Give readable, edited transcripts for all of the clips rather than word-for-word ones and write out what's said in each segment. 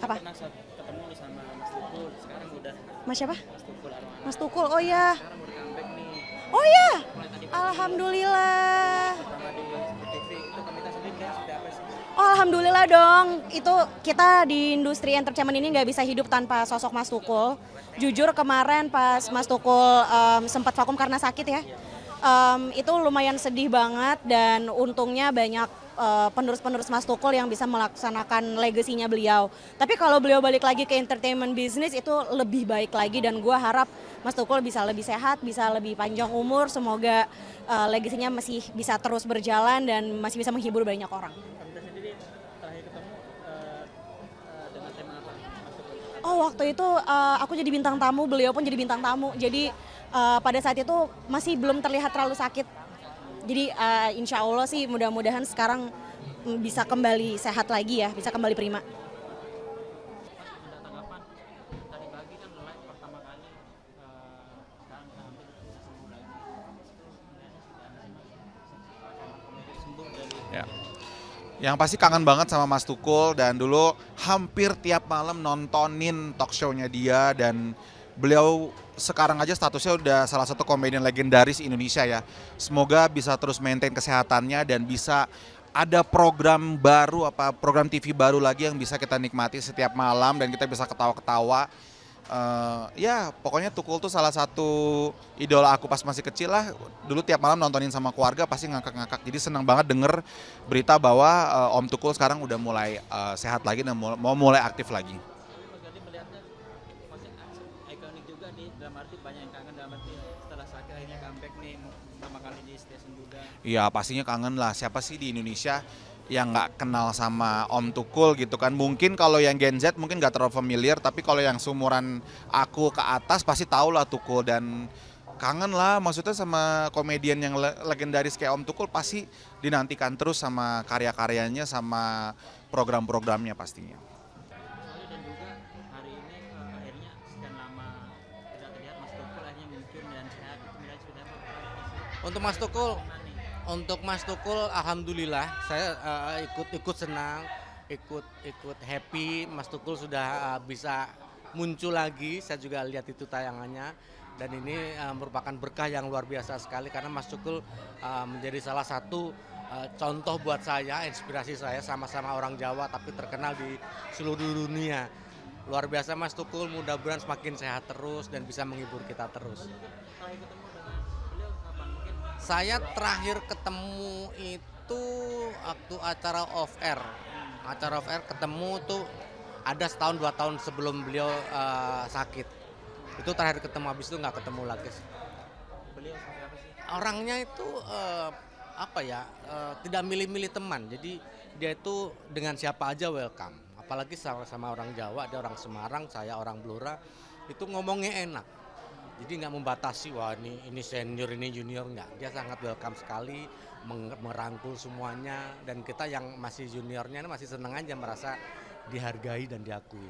Apa? Pernah ketemu nih sama Mas Tukul, sekarang udah Mas siapa? Mas Tukul Arwana. Mas Tukul, oh ya. Sekarang udah comeback nih. Oh ya, Mulai tadi alhamdulillah. pertama di TV itu Kamita sendiri kayak seperti apa sih? Oh alhamdulillah dong, itu kita di industri entertainment ini nggak bisa hidup tanpa sosok Mas Tukul. Jujur kemarin pas Mas Tukul sempat vakum karena sakit ya, itu lumayan sedih banget dan untungnya banyak penerus-penerus Mas Tukul yang bisa melaksanakan legasinya beliau. Tapi kalau beliau balik lagi ke entertainment business itu lebih baik lagi dan gue harap Mas Tukul bisa lebih sehat, bisa lebih panjang umur, semoga legasinya masih bisa terus berjalan dan masih bisa menghibur banyak orang. Kamita sendiri terakhir ketemu dengan tema apa Mas Tukul? Oh waktu itu aku jadi bintang tamu, beliau pun jadi bintang tamu. Jadi pada saat itu masih belum terlihat terlalu sakit. Jadi insya Allah sih mudah-mudahan sekarang bisa kembali sehat lagi ya, bisa kembali prima. Ada tanggapan tadi pagi kan live pertama kali sekarang kita hampir sembuh lagi. Komedi sembuh dari Ya. Yang pasti kangen banget sama Mas Tukul dan dulu hampir tiap malam nontonin talk show-nya dia dan beliau sekarang aja statusnya udah salah satu komedian legendaris Indonesia ya. Semoga bisa terus maintain kesehatannya dan bisa ada program baru program TV baru lagi yang bisa kita nikmati setiap malam dan kita bisa ketawa-ketawa. Ya pokoknya Tukul tuh salah satu idola aku pas masih kecil lah. Dulu tiap malam nontonin sama keluarga pasti ngakak-ngakak. Jadi senang banget denger berita bahwa Om Tukul sekarang udah mulai sehat lagi dan mau mulai aktif lagi. Tapi Mas Gadi melihatnya masih ikonik juga nih, dalam arti banyak yang kangen, dalam arti setelah sakit akhirnya comeback nih pertama kali di station juga. Iya pastinya kangen lah, siapa sih di Indonesia yang nggak kenal sama Om Tukul gitu kan. Mungkin kalau yang Gen Z mungkin nggak terlalu familiar, tapi kalau yang seumuran aku ke atas pasti tahu lah Tukul. Dan kangen lah maksudnya sama komedian yang legendaris kayak Om Tukul, pasti dinantikan terus sama karya-karyanya sama program-programnya pastinya. Soalnya dan juga hari ini akhirnya sekian lama tidak terlihat Mas Tukul akhirnya muncul dan sehat, itu melihat sudah apa? Untuk Mas Tukul, Mana nih? alhamdulillah saya ikut senang, ikut happy. Mas Tukul sudah bisa muncul lagi. Saya juga lihat itu tayangannya dan ini merupakan berkah yang luar biasa sekali karena Mas Tukul menjadi salah satu contoh buat saya, inspirasi saya, sama-sama orang Jawa tapi terkenal di seluruh dunia. Luar biasa Mas Tukul, mudah-mudahan semakin sehat terus dan bisa menghibur kita terus. Terakhir ketemu dengan beliau kapan? Mungkin Saya terakhir ketemu itu waktu acara off air. Acara off air ketemu tuh ada setahun 2 tahun sebelum beliau sakit. Itu terakhir ketemu, habis itu nggak ketemu lagi. beliau seperti apa sih? Orangnya itu tidak milih-milih teman. Jadi dia itu dengan siapa aja welcome. Apalagi sama orang Jawa, dia orang Semarang, saya orang Blora. Itu ngomongnya enak. Jadi nggak membatasi, wah ini senior, ini junior, nggak. Dia sangat welcome sekali, merangkul semuanya. Dan kita yang masih juniornya masih senang aja merasa dihargai dan diakui.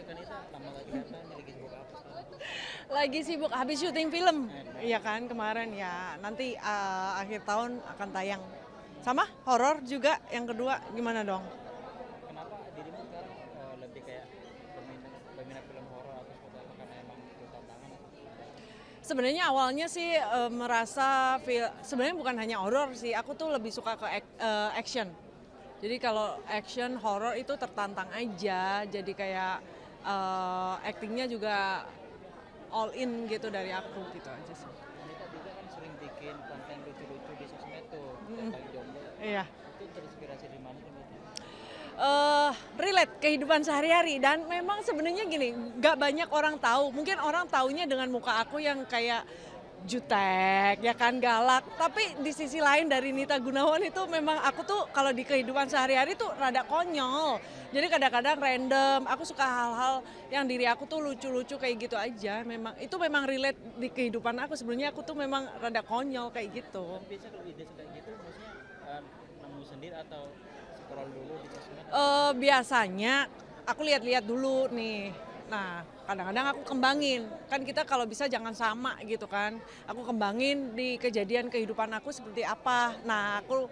Kanita lama lagi datang, lagi sibuk apa sekarang? Lagi sibuk habis syuting film, iya kan kemarin ya. Nanti akhir tahun akan tayang. Sama horor juga yang kedua, gimana dong? Kenapa dirimu sekarang lebih kayak berminat film horor atau seperti apa, karena emang itu tantangan atau Sebenarnya awalnya sih merasa sebenarnya bukan hanya horor sih, aku tuh lebih suka ke action. Jadi kalau action horor itu tertantang aja, jadi kayak actingnya juga all in gitu dari aku gitu aja sih. Kanita juga kan sering bikin konten lucu-lucu di sosmed tuh, tentang jomblo. Iya. Itu terinspirasi dari mana sih? Relate kehidupan sehari-hari dan memang sebenarnya gini, nggak banyak orang tahu. Mungkin orang taunya dengan muka aku yang kayak jutek, ya kan galak. Tapi di sisi lain dari Nita Gunawan itu memang aku tuh kalau di kehidupan sehari-hari tuh rada konyol. Jadi kadang-kadang random. Aku suka hal-hal yang diri aku tuh lucu-lucu kayak gitu aja. Itu memang relate di kehidupan aku. Sebenarnya aku tuh memang rada konyol kayak gitu. Biasa kalau ide kayak gitu, maksudnya nemu sendiri atau scroll dulu di sosmed? Biasanya aku lihat-lihat dulu nih. Nah, kadang-kadang aku kembangin. Kan kita kalau bisa jangan sama gitu kan. Aku kembangin di kejadian kehidupan aku seperti apa. Nah, aku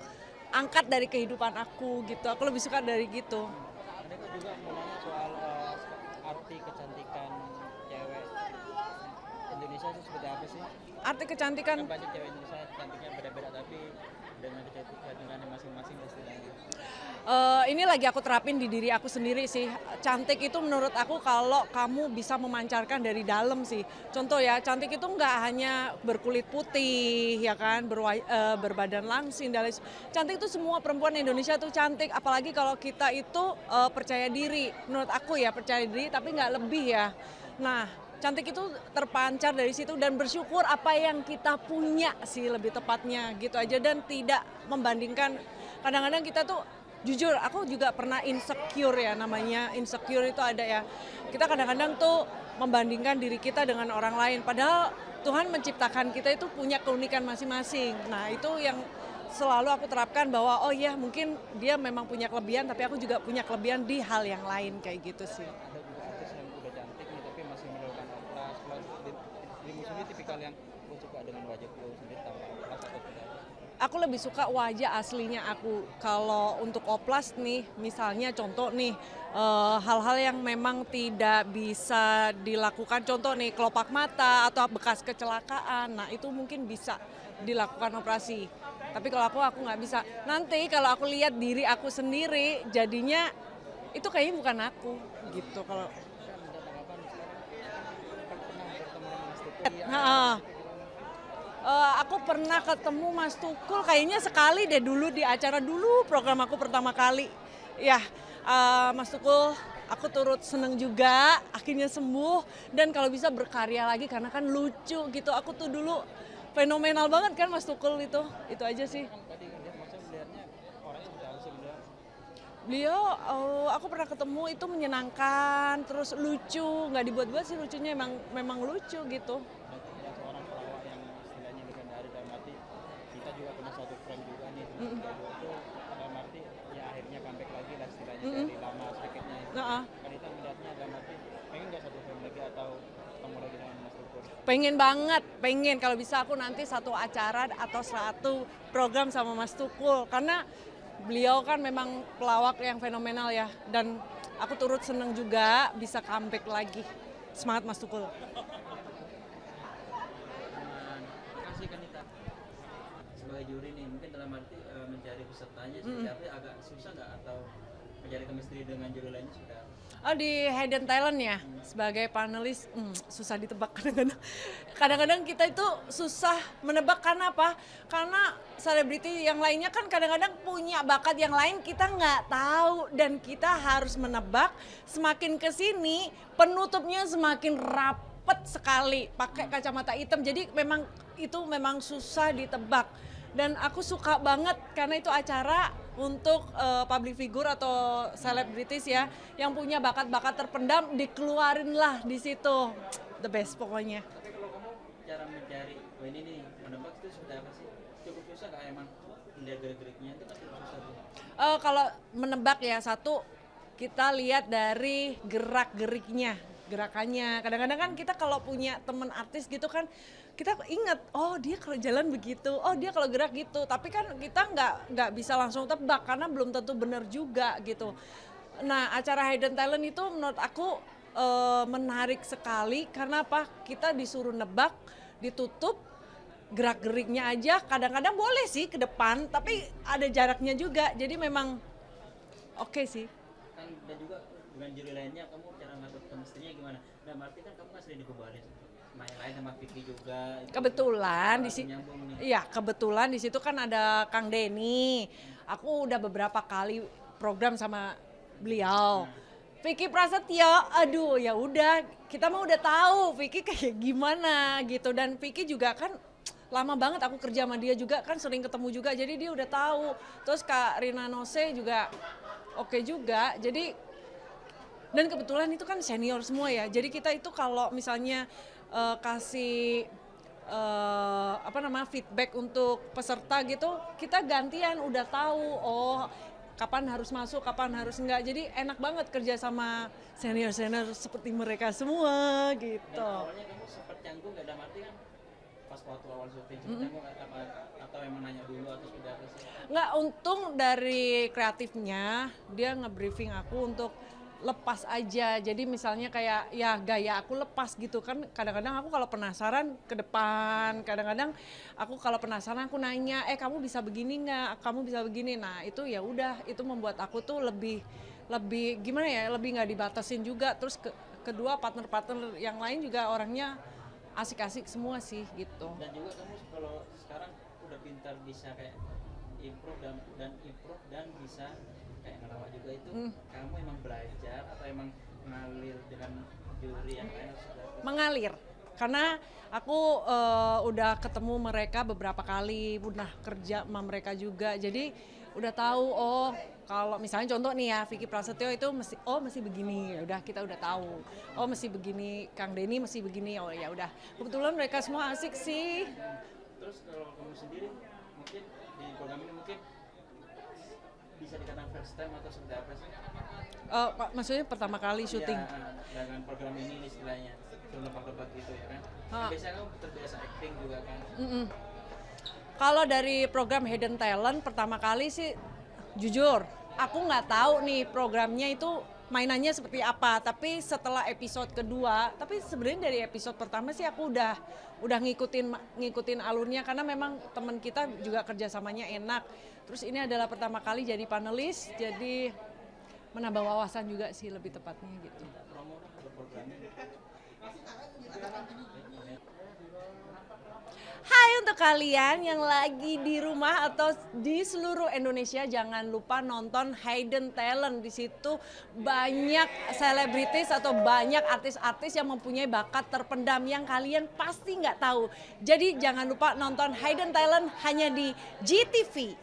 angkat dari kehidupan aku gitu. Aku lebih suka dari gitu. Ada kok juga mau nanya soal arti kecantikan cewek Indonesia itu seperti apa sih? Arti kecantikan Kan banyak cewek Indonesia cantiknya beda-beda tapi dengan kecantikannya masing-masing istilahnya. Ini lagi aku terapin di diri aku sendiri sih. Cantik itu menurut aku kalau kamu bisa memancarkan dari dalam sih. Contoh ya, cantik itu nggak hanya berkulit putih ya kan, berbadan langsing dan lain. Cantik itu semua perempuan Indonesia tuh cantik. Apalagi kalau kita itu percaya diri. Menurut aku ya percaya diri tapi nggak lebih ya. Nah, cantik itu terpancar dari situ dan bersyukur apa yang kita punya sih lebih tepatnya gitu aja dan tidak membandingkan. Kadang-kadang kita tuh jujur aku juga pernah insecure ya, namanya insecure itu ada ya. Kita kadang-kadang tuh membandingkan diri kita dengan orang lain padahal Tuhan menciptakan kita itu punya keunikan masing-masing. Nah, itu yang selalu aku terapkan bahwa oh iya mungkin dia memang punya kelebihan tapi aku juga punya kelebihan di hal yang lain kayak gitu sih. Ada juga artis yang udah cantik nih tapi masih melakukan oplas. Kalau dirimu sendiri tipikal yang suka dengan wajahku sendiri tanpa oplas atau tidak? Aku lebih suka wajah aslinya aku. Kalau untuk oplas nih, misalnya contoh nih, hal-hal yang memang tidak bisa dilakukan. Contoh nih, kelopak mata atau bekas kecelakaan. Nah itu mungkin bisa dilakukan operasi. Tapi kalau aku nggak bisa. Nanti kalau aku lihat diri aku sendiri, jadinya itu kayaknya bukan aku gitu. Kalau aku pernah ketemu Mas Tukul kayaknya sekali deh dulu di acara dulu program aku pertama kali. Ya, Mas Tukul aku turut seneng juga akhirnya sembuh dan kalau bisa berkarya lagi karena kan lucu gitu. Aku tuh dulu fenomenal banget kan Mas Tukul itu aja sih. Tadi lihat maksudnya melihatnya orangnya seperti apa sih beliau? Beliau aku pernah ketemu itu menyenangkan terus lucu, nggak dibuat-buat sih lucunya memang lucu gitu. Dan seorang pelawak yang istilahnya legendaris dalam arti kita juga punya satu frame juga nih itu dalam arti ya akhirnya comeback lagi lah istilahnya dari lama sakitnya itu. Nah, Kan itu melihatnya dalam arti pengen nggak satu frame lagi atau ketemu lagi dengan Mas Tukur? pengen banget, pengen kalau bisa aku nanti satu acara atau satu program sama Mas Tukul karena beliau kan memang pelawak yang fenomenal ya dan aku turut seneng juga bisa comeback lagi. Semangat Mas Tukul. Makasih Kanita. Sebagai juri nih mungkin dalam arti mencari pesertanya seperti apa agak susah nggak atau mencari chemistry dengan juri lainnya sudah? Oh di Hidden Talent ya, sebagai panelis susah ditebak kadang-kadang. Kadang-kadang kita itu susah menebak karena apa? Karena selebriti yang lainnya kan kadang-kadang punya bakat yang lain kita nggak tahu dan kita harus menebak. Semakin kesini penutupnya semakin rapet sekali, pakai kacamata hitam. Jadi memang susah ditebak. Dan aku suka banget karena itu acara untuk public figure atau selebritis ya yang punya bakat-bakat terpendam dikeluarin lah di situ. The best pokoknya. Tapi kalau kamu cara mencari ini nih menebak itu seperti apa sih? Cukup susah nggak emang melihat gerak-geriknya itu kan cukup susah tuh. Kalau menebak ya satu kita lihat dari gerak-geriknya, gerakannya. Kadang-kadang kan kita kalau punya temen artis gitu kan kita ingat, oh dia kalau jalan begitu, oh dia kalau gerak gitu. Tapi kan kita nggak bisa langsung tebak karena belum tentu benar juga gitu. Nah acara Hidden Talent itu menurut aku menarik sekali karena apa? Kita disuruh nebak, ditutup, gerak-geriknya aja kadang-kadang boleh sih ke depan, tapi ada jaraknya juga. Jadi memang oke sih. Kan dan juga dengan juri lainnya kamu cara ngatur chemistry-nya gimana? Dan berarti kan kamu nggak sering dikubalin main lain sama Vicky juga. Kebetulan di sini. sini, iya kebetulan di situ kan ada Kang Denny. Aku udah beberapa kali program sama beliau. Vicky Prasetyo, aduh ya udah kita mah udah tahu Vicky kayak gimana gitu dan Vicky juga kan lama banget aku kerja sama dia juga kan sering ketemu juga jadi dia udah tahu. Terus Kak Rina Nose juga oke juga. Jadi dan kebetulan itu kan senior semua ya. Jadi kita itu kalau misalnya kasih feedback untuk peserta gitu, kita gantian udah tahu oh kapan harus masuk, kapan harus enggak. Jadi enak banget kerja sama senior-senior seperti mereka semua gitu. Dan awalnya kamu sempat canggung nggak dalam arti kan pas waktu awal syuting ceritanya apa atau emang nanya dulu atau seperti apa sih? Nggak, untung dari kreatifnya dia nge-briefing aku untuk lepas aja. Jadi misalnya kayak ya gaya aku lepas gitu kan. Kadang-kadang aku kalau penasaran ke depan, kadang-kadang aku kalau penasaran aku nanya, kamu bisa begini nggak? Kamu bisa begini. Nah itu ya udah, itu membuat aku tuh lebih gimana ya, lebih nggak dibatasin juga. Terus kedua partner-partner yang lain juga orangnya asik-asik semua sih gitu. Dan juga kamu kalau sekarang udah pintar bisa kayak improve dan bisa kayak ngelawak juga itu kamu emang belajar atau emang ngalir dengan juri yang lain sudah Mengalir karena aku udah ketemu mereka beberapa kali, udah kerja sama mereka juga, jadi udah tahu kalau misalnya contoh nih ya Vicky Prasetyo itu mesti begini, ya udah kita udah tahu, mesti begini, Kang Denny mesti begini, ya udah kebetulan mereka semua asik sih. Terus kalau kamu sendiri mungkin di program ini mungkin bisa dikatakan first time atau seperti apa sih? Maksudnya pertama kali syuting? Ya, dengan program ini istilahnya film lebak-lebak gitu ya kan? Biasanya kamu terbiasa acting juga kan? Kalau dari program Hidden Talent pertama kali sih jujur aku nggak tahu nih programnya itu mainannya seperti apa, tapi setelah episode kedua, tapi sebenarnya dari episode pertama sih aku udah ngikutin alurnya karena memang teman kita juga kerjasamanya enak. Terus ini adalah pertama kali jadi panelis, jadi menambah wawasan juga sih lebih tepatnya gitu. Hai untuk kalian yang lagi di rumah atau di seluruh Indonesia, jangan lupa nonton Hidden Talent. Di situ banyak selebritis atau banyak artis-artis yang mempunyai bakat terpendam yang kalian pasti nggak tahu. Jadi jangan lupa nonton Hidden Talent hanya di GTV.